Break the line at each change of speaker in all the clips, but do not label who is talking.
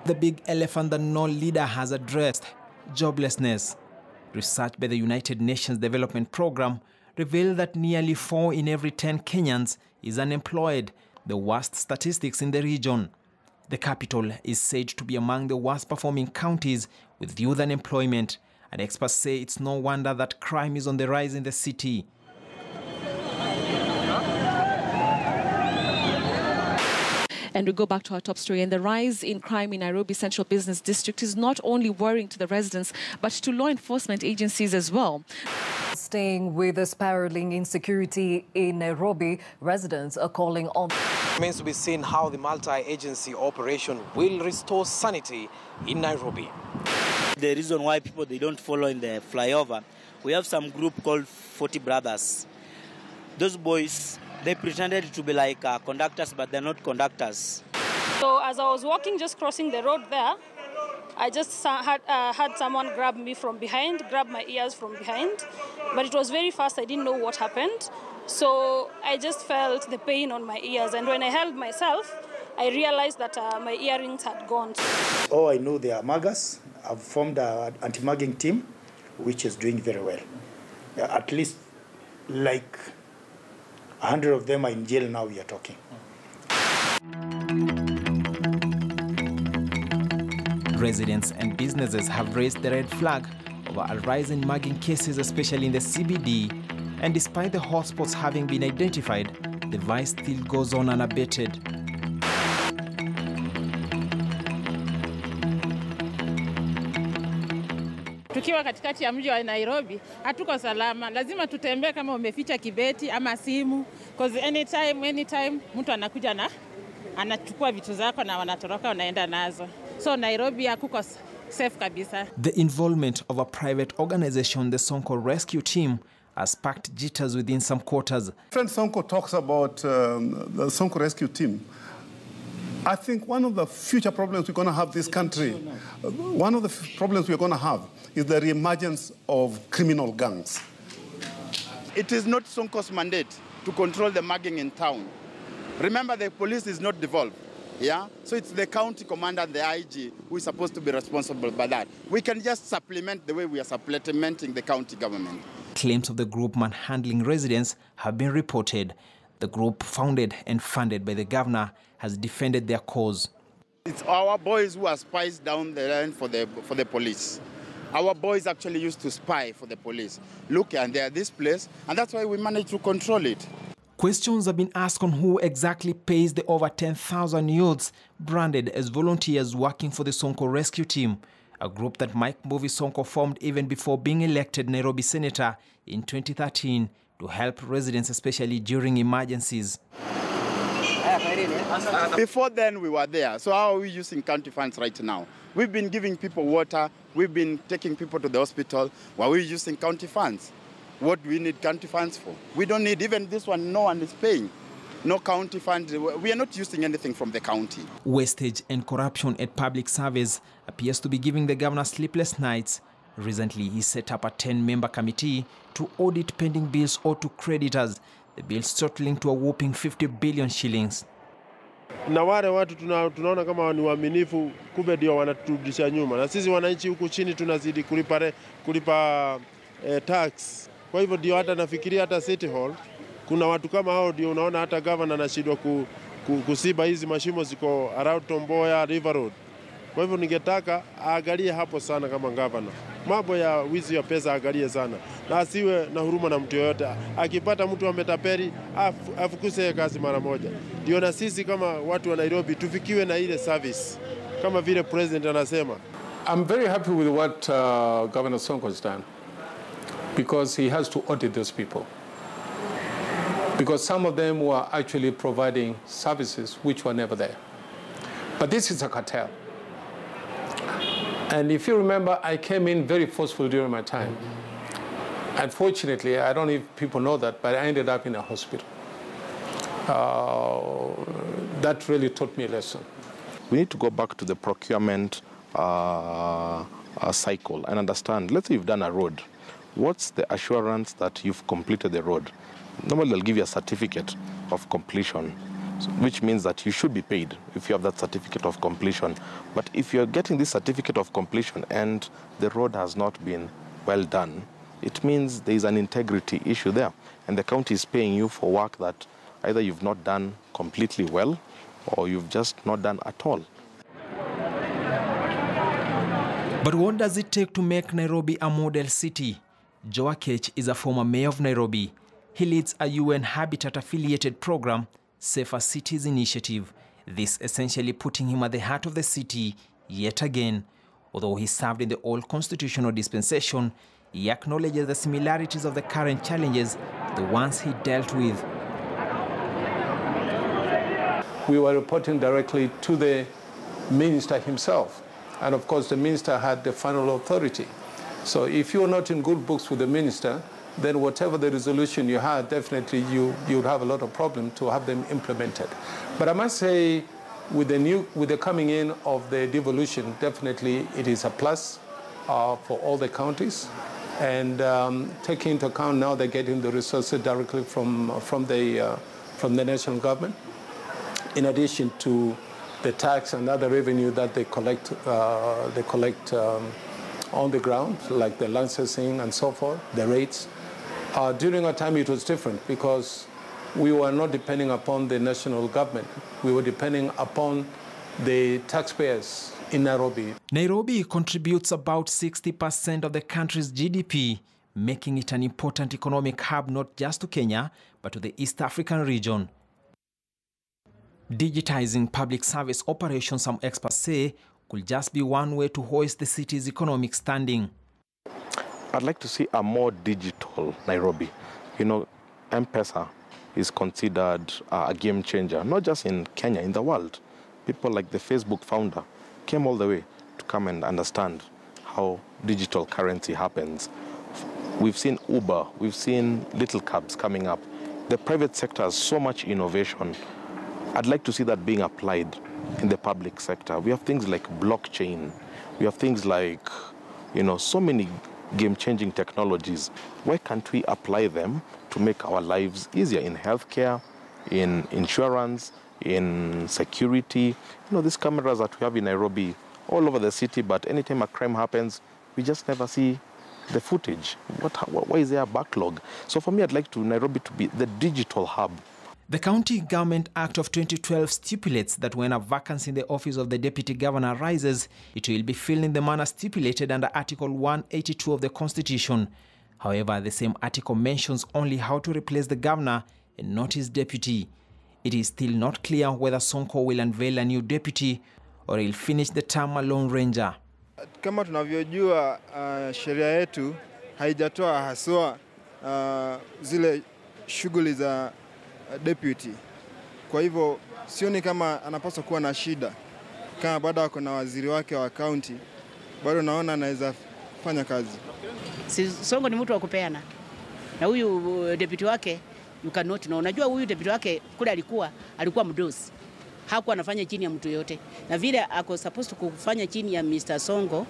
The big elephant that no leader has addressed, joblessness. Research by the United Nations Development Programme revealed that nearly 4 in every 10 Kenyans is unemployed, the worst statistics in the region. The capital is said to be among the worst performing counties with youth unemployment, and experts say it's no wonder that crime is on the rise in the city.
And we go back to our top story. And the rise in crime in Nairobi Central Business District is not only worrying to the residents, but to law enforcement agencies as well.
Staying with the spiraling insecurity in Nairobi, residents are calling on...
It remains to be seen how the multi-agency operation will restore sanity in Nairobi.
The reason why people they don't follow in the flyover, we have some group called 40 Brothers. Those boys, they pretended to be like conductors, but they're not conductors.
So as I was walking, just crossing the road there, I just had someone grab me from behind, grab my ears from behind. But it was very fast, I didn't know what happened. So I just felt the pain on my ears. And when I held myself, I realized that my earrings had gone.
Oh, I know they are muggers. I've formed an anti-mugging team, which is doing very well. At least like 100 of them are in jail now we are talking.
Residents and businesses have raised the red flag over a rise in mugging cases, especially in the CBD. And despite the hotspots having been identified, the vice still goes on unabated.
Tukiwa katikati ya mji wa Nairobi, hatuko salama. Lazima tutembee kama umeficha kibeti ama simu, because anytime mtu anakuja na anachukua vitu zako na wanatoroka wanaenda nazo. So Nairobi hakuko safe kabisa. The
involvement of a private organization, the Sonko Rescue Team, has sparked jitters within some quarters.
Friend Sonko talks about the Sonko Rescue Team. I think one of the future problems we're going to have this country, one of the problems we're going to have is the reemergence of criminal gangs.
It is not Sonko's mandate to control the mugging in town. Remember, the police is not devolved. Yeah? So it's the county commander and the IG who is supposed to be responsible by that. We can just supplement the way we are supplementing the county government.
Claims of the group manhandling residents have been reported. The group, founded and funded by the governor, has defended their cause.
It's our boys who are spies down the line for the police. Our boys actually used to spy for the police. Look, and they are this place, and that's why we managed to control it.
Questions have been asked on who exactly pays the over 10,000 youths branded as volunteers working for the Sonko Rescue Team, a group that Mike Mbuvi Sonko formed even before being elected Nairobi Senator in 2013 to help residents, especially during emergencies.
Before then, we were there. So how are we using county funds right now? We've been giving people water. We've been taking people to the hospital. Why are we using county funds? What do we need county funds for? We don't need even this one. No one is paying. No county funds. We are not using anything from the county.
Wastage and corruption at public service appears to be giving the governor sleepless nights. Recently, he set up a 10-member committee to audit pending bills owed to creditors, the bills totaling to a whopping 50 billion shillings.
Na wale watu tunaona kama ni waaminifu, kumbe ndio wanaturudisha nyuma. Na sisi wananchi huku chini tunazidi kulipa tax. Kwa hivyo ndio hata nafikiria hata City Hall kuna watu kama hao ndio unaona hata governor anashindwa kusiba hizi mashimo ziko around Tomboya River Road. Kwa hivyo ningetaka aangalie hapo sana kama governor. Mambo ya wizi ya pesa aangalie sana. Na asiwe na huruma na mtu yoyote. Akipata mtu ametapeli afukuse kazi mara moja. Ndio na sisi kama watu wa Nairobi tufikiwe na ile service kama vile president anasema.
I'm very happy with what Governor Sonko has done, because he has to audit those people. Because some of them were actually providing services which were never there. But this is a cartel. And if you remember, I came in very forceful during my time. Unfortunately, I don't know if people know that, but I ended up in a hospital. That really taught me a lesson.
We need to go back to the procurement cycle and understand, let's say you've done a road. What's the assurance that you've completed the road? Normally they'll give you a certificate of completion. which means that you should be paid if you have that certificate of completion. But if you're getting this certificate of completion and the road has not been well done, it means there is an integrity issue there. And the county is paying you for work that either you've not done completely well or you've just not done at all.
But what does it take to make Nairobi a model city? Joe Akech is a former mayor of Nairobi. He leads a UN Habitat-affiliated program, Safer Cities Initiative. This essentially putting him at the heart of the city yet again. Although he served in the old constitutional dispensation, he acknowledges the similarities of the current challenges, the ones he dealt with.
We were reporting directly to the minister himself. And of course, the minister had the final authority. So if you're not in good books with the minister, then whatever the resolution you had, definitely you would have a lot of problem to have them implemented. But I must say, with the coming in of the devolution, definitely it is a plus for all the counties. And taking into account now they're getting the resources directly from the national government, in addition to the tax and other revenue that they collect on the ground, like the licensing and so forth, the rates. During our time, it was different because we were not depending upon the national government. We were depending upon the taxpayers in Nairobi.
Nairobi contributes about 60% of the country's GDP, making it an important economic hub not just to Kenya, but to the East African region. Digitizing public service operations, some experts say, could just be one way to hoist the city's economic standing.
I'd like to see a more digital Nairobi. You know, M-Pesa is considered a game changer, not just in Kenya, in the world. People like the Facebook founder came all the way to come and understand how digital currency happens. We've seen Uber, we've seen little cabs coming up. The private sector has so much innovation. I'd like to see that being applied in the public sector. We have things like blockchain. We have things like, so many game-changing technologies. Why can't we apply them to make our lives easier in healthcare, in insurance, in security? These cameras that we have in Nairobi all over the city, but anytime a crime happens, we just never see the footage. Why is there a backlog? So for me, I'd like Nairobi to be the digital hub.
The County Government Act of 2012 stipulates that when a vacancy in the office of the Deputy Governor arises, it will be filled in the manner stipulated under Article 182 of the Constitution. However, the same article mentions only how to replace the governor and not his deputy. It is still not clear whether Sonko will unveil a new deputy or he'll finish the term a lone ranger.
Kama tunavyojua, sheria yetu haijatoa haswa zile shughuli za deputy. Kwa hivyo sioni kama anapaswa kuwa na shida. Kama bado ako na waziri wake wa county, bado naona anaweza fanya kazi.
Sonko ni mtu wa kupeana. Na huyu deputy wake you cannot know. Unajua huyu deputy wake kule alikuwa mdosi. Hakuwa anafanya chini ya mtu yote. Na vile ako supposed kufanya chini ya Mr. Sonko,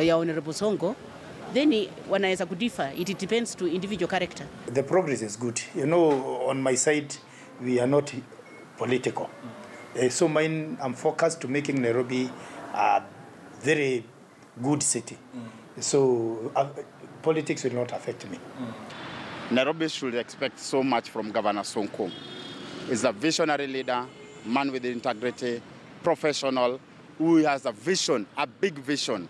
ya Honorable Sonko, then wanaweza kudifa. It depends to individual character.
The progress is good. On my side, we are not political. So I'm focused to making Nairobi a very good city. So politics will not affect me.
Nairobi should expect so much from Governor Sonko. He's a visionary leader, man with integrity, professional, who has a vision, a big vision.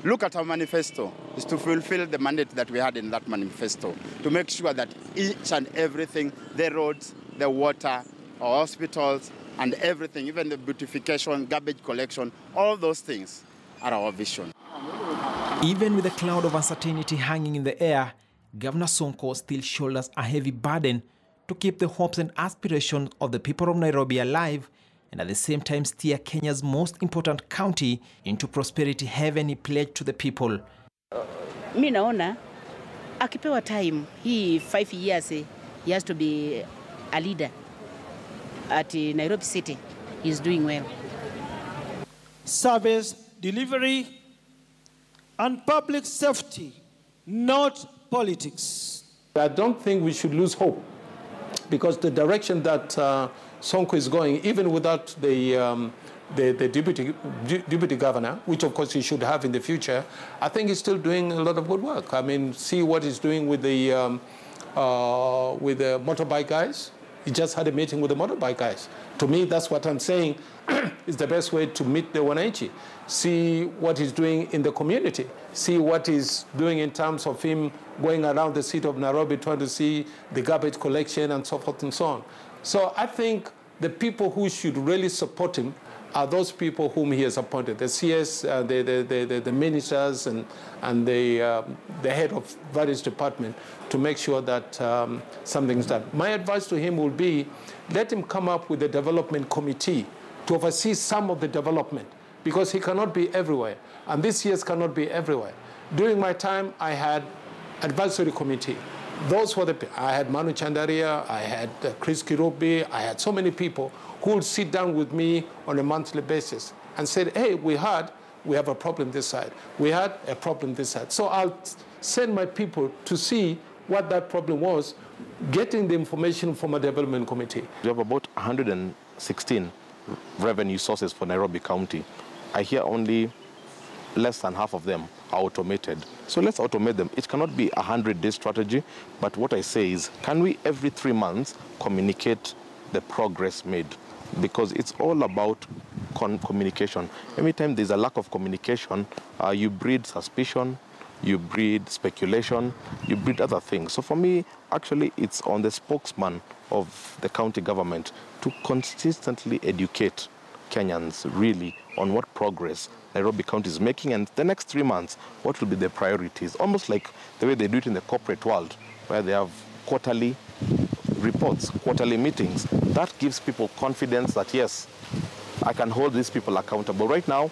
Look at our manifesto. Is to fulfill the mandate that we had in that manifesto, to make sure that each and everything, the roads, the water, our hospitals, and everything, even the beautification, garbage collection, all those things are our vision.
Even with a cloud of uncertainty hanging in the air, Governor Sonko still shoulders a heavy burden to keep the hopes and aspirations of the people of Nairobi alive and at the same time steer Kenya's most important county into prosperity heaven he pledged to the people.
Mimi naona akipewa time hii 5 years he has to be a leader at Nairobi City. He is doing well.
Service delivery and public safety, not politics.
I don't think we should lose hope because the direction that Sonko is going, even without the deputy governor, which of course he should have in the future, I think he's still doing a lot of good work. I mean, see what he's doing with the motorbike guys. He just had a meeting with the motorbike guys. To me, that's what I'm saying is the best way to meet the wananchi. See what he's doing in the community. See what he's doing in terms of him going around the city of Nairobi trying to see the garbage collection and so forth and so on. So I think the people who should really support him are those people whom he has appointed, the CS, the ministers and the head of various departments, to make sure that something's done. My advice to him will be, let him come up with a development committee to oversee some of the development, because he cannot be everywhere, and this year cannot be everywhere. During my time, I had advisory committee. Those were the people. I had Manu Chandaria, I had Chris Kirubi, I had so many people who would sit down with me on a monthly basis and said, hey, we have a problem this side. We had a problem this side. So I'll send my people to see what that problem was, getting the information from a development committee.
We have about 116 revenue sources for Nairobi County. I hear only less than half of them are automated. So let's automate them. It cannot be a 100-day strategy, but what I say is, can we every 3 months communicate the progress made? Because it's all about communication. Every time there's a lack of communication, you breed suspicion, you breed speculation, you breed other things. So for me, actually, it's on the spokesman of the county government to consistently educate Kenyans really on what progress Nairobi County is making, and the next 3 months, what will be the priorities? Almost like the way they do it in the corporate world, where they have quarterly reports, quarterly meetings. That gives people confidence that, yes, I can hold these people accountable. Right now,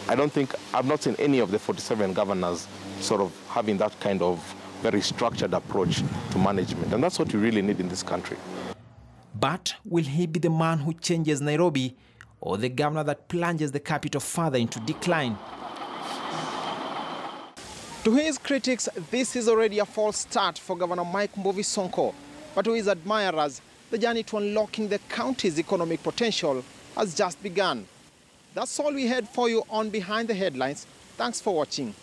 I've not seen any of the 47 governors sort of having that kind of very structured approach to management. And that's what we really need in this country.
But will he be the man who changes Nairobi, or the governor that plunges the capital further into decline? To his critics, this is already a false start for Governor Mike Mbovi Sonko. But to his admirers, the journey to unlocking the county's economic potential has just begun. That's all we had for you on Behind the Headlines. Thanks for watching.